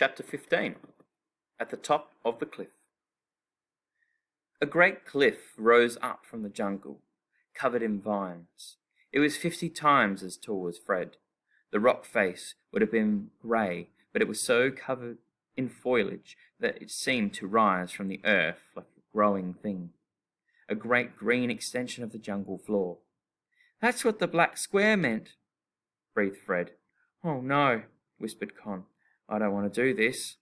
Chapter 15. At the Top of the Cliff. A great cliff rose up from the jungle, covered in vines. It was 50 times as tall as Fred. The rock face would have been grey, but it was so covered in foliage that it seemed to rise from the earth like a growing thing. A great green extension of the jungle floor. "That's what the black square meant," breathed Fred. "Oh no," whispered Con. "I don't want to do this."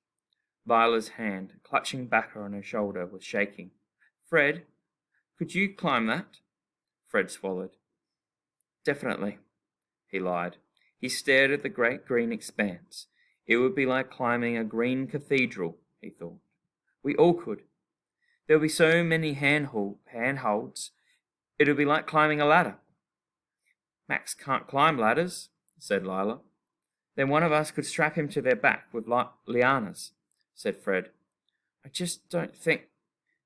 Lila's hand, clutching back on her shoulder, was shaking. "Fred, could you climb that?" Fred swallowed. "Definitely," he lied. He stared at the great green expanse. It would be like climbing a green cathedral, he thought. We all could. There would be so many handholds. It would be like climbing a ladder. "Max can't climb ladders," said Lila. "Then one of us could strap him to their back with lianas," said Fred. "I just don't think,"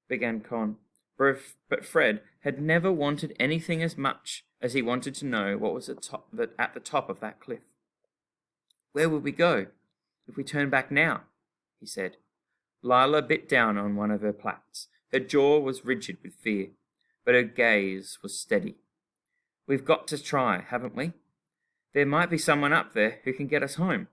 began Con. But Fred had never wanted anything as much as he wanted to know what was at the top of that cliff. "Where would we go if we turn back now?" he said. Lila bit down on one of her plaits. Her jaw was rigid with fear, but her gaze was steady. "We've got to try, haven't we? There might be someone up there who can get us home."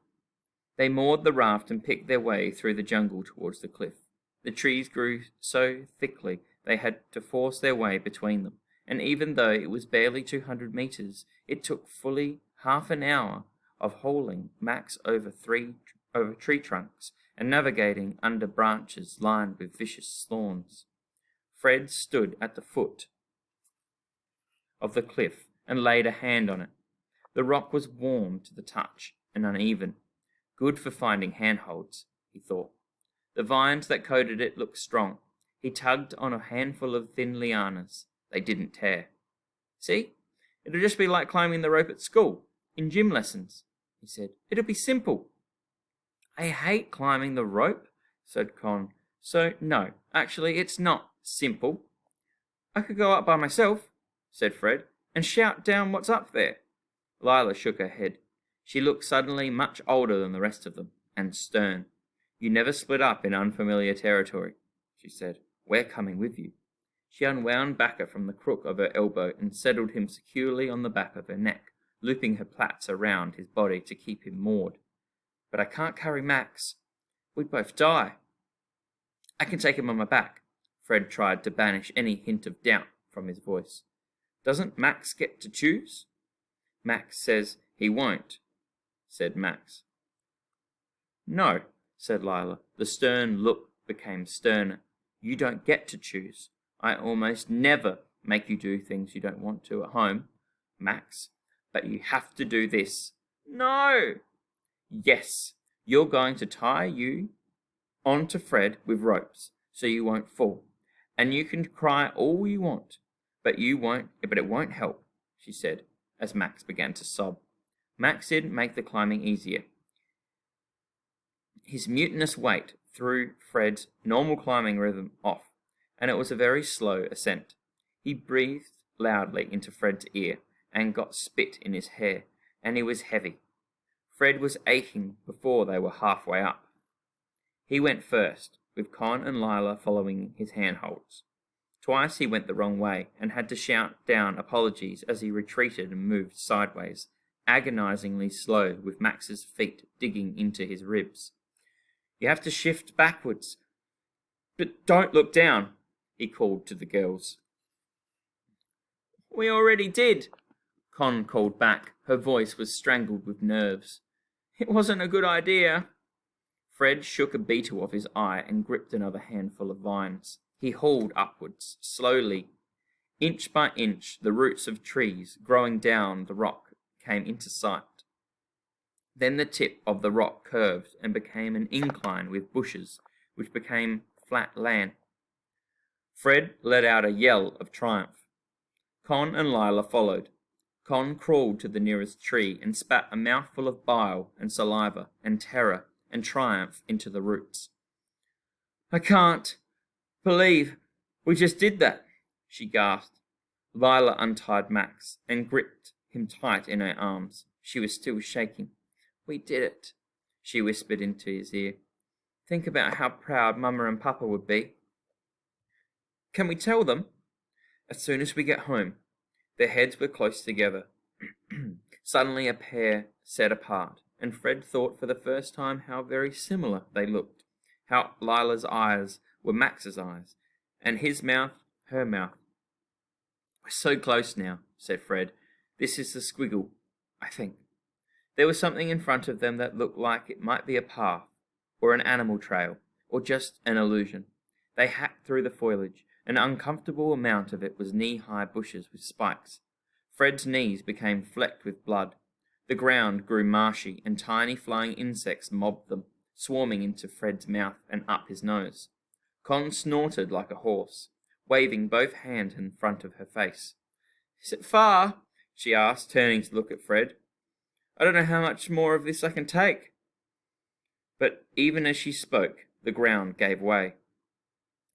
They moored the raft and picked their way through the jungle towards the cliff. The trees grew so thickly they had to force their way between them, and even though it was barely 200 meters, it took fully half an hour of hauling Max over tree trunks and navigating under branches lined with vicious thorns. Fred stood at the foot of the cliff and laid a hand on it. The rock was warm to the touch and uneven. Good for finding handholds, he thought. The vines that coated it looked strong. He tugged on a handful of thin lianas. They didn't tear. "See? It'll just be like climbing the rope at school, in gym lessons," he said. "It'll be simple." "I hate climbing the rope," said Con. "So, no, actually, it's not simple." "I could go up by myself," said Fred, "and shout down what's up there." Lila shook her head. She looked suddenly much older than the rest of them, and stern. "You never split up in unfamiliar territory," she said. "We're coming with you." She unwound Backer from the crook of her elbow and settled him securely on the back of her neck, looping her plaits around his body to keep him moored. "But I can't carry Max. We'd both die." "I can take him on my back." Fred tried to banish any hint of doubt from his voice. "Doesn't Max get to choose?" "Max says he won't," said Max. "No," said Lila. The stern look became sterner. "You don't get to choose. I almost never make you do things you don't want to at home, Max. But you have to do this." "No!" "Yes. You're going to tie you onto Fred with ropes so you won't fall. And you can cry all you want, but it won't help," she said, as Max began to sob. Max didn't make the climbing easier. His mutinous weight threw Fred's normal climbing rhythm off, and it was a very slow ascent. He breathed loudly into Fred's ear and got spit in his hair, and he was heavy. Fred was aching before they were halfway up. He went first, with Con and Lila following his handholds. Twice he went the wrong way and had to shout down apologies as he retreated and moved sideways, agonizingly slow with Max's feet digging into his ribs. "You have to shift backwards. But don't look down," he called to the girls. "We already did," Con called back. Her voice was strangled with nerves. "It wasn't a good idea." Fred shook a beetle off his eye and gripped another handful of vines. He hauled upwards, slowly. Inch by inch, the roots of trees growing down the rock came into sight. Then the tip of the rock curved and became an incline with bushes, which became flat land. Fred let out a yell of triumph. Con and Lila followed. Con crawled to the nearest tree and spat a mouthful of bile and saliva and terror and triumph into the roots. "I can't believe we just did that," she gasped. Lila untied Max and gripped him tight in her arms. She was still shaking. "We did it," she whispered into his ear. Think about how proud Mama and Papa would be. Can we tell them? As soon as we get home. Their heads were close together. Suddenly a pair set apart, and Fred thought for the first time how very similar they looked, how Lila's eyes were Max's eyes, and his mouth her mouth. We're so close now, said Fred. This is the squiggle, I think. There was something in front of them that looked like it might be a path, or an animal trail, or just an illusion. They hacked through the foliage. An uncomfortable amount of it was knee-high bushes with spikes. Fred's knees became flecked with blood. The ground grew marshy, and tiny flying insects mobbed them, swarming into Fred's mouth and up his nose. Con snorted like a horse, waving both hands in front of her face. Is it far? She asked, turning to look at Fred. I don't know how much more of this I can take. But even as she spoke, the ground gave way.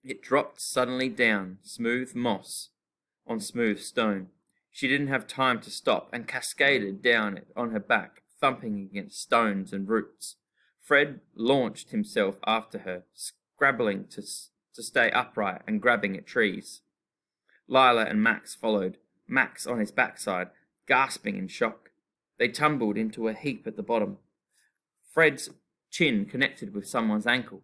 It dropped suddenly down, smooth moss on smooth stone. She didn't have time to stop, and cascaded down it on her back, thumping against stones and roots. Fred launched himself after her, scrabbling to stay upright and grabbing at trees. Lila and Max followed, Max on his backside, gasping in shock. They tumbled into a heap at the bottom. Fred's chin connected with someone's ankle.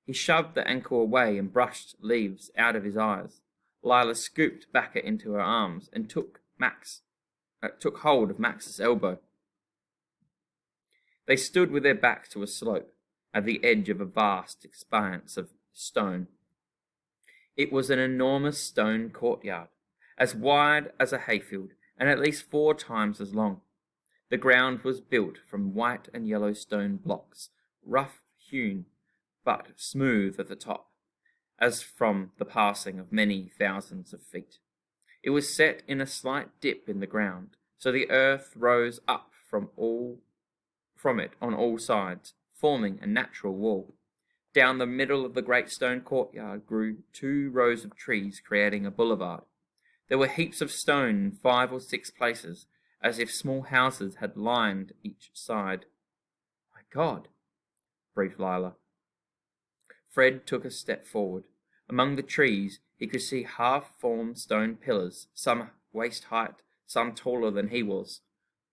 He shoved the ankle away and brushed leaves out of his eyes. Lila scooped back into her arms and took hold of Max's elbow. They stood with their backs to a slope at the edge of a vast expanse of stone. It was an enormous stone courtyard, as wide as a hayfield and at least 4 times as long. The ground was built from white and yellow stone blocks, rough-hewn but smooth at the top, as from the passing of many thousands of feet. It was set in a slight dip in the ground, so the earth rose up from it on all sides, forming a natural wall. Down the middle of the great stone courtyard grew 2 rows of trees, creating a boulevard. There were heaps of stone in 5 or 6 places, as if small houses had lined each side. My God, breathed Lila. Fred took a step forward. Among the trees he could see half-formed stone pillars, some waist-height, some taller than he was.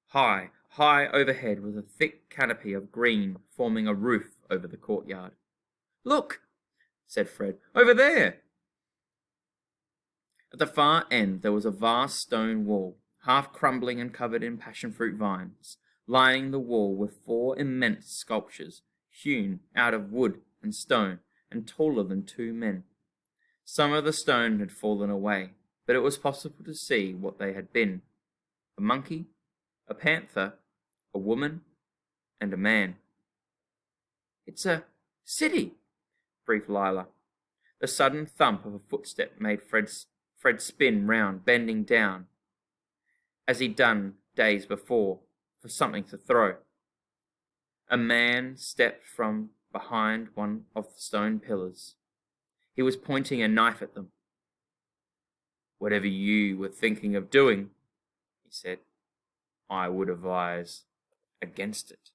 High overhead was a thick canopy of green, forming a roof over the courtyard. Look, said Fred, over there. At the far end there was a vast stone wall, half crumbling and covered in passion-fruit vines. Lining the wall were 4 immense sculptures, hewn out of wood and stone, and taller than 2 men. Some of the stone had fallen away, but it was possible to see what they had been. A monkey, a panther, a woman, and a man. It's a city, breathed Lila. The sudden thump of a footstep made Fred spin round, bending down, as he'd done days before, for something to throw. A man stepped from behind one of the stone pillars. He was pointing a knife at them. Whatever you were thinking of doing, he said, I would advise against it.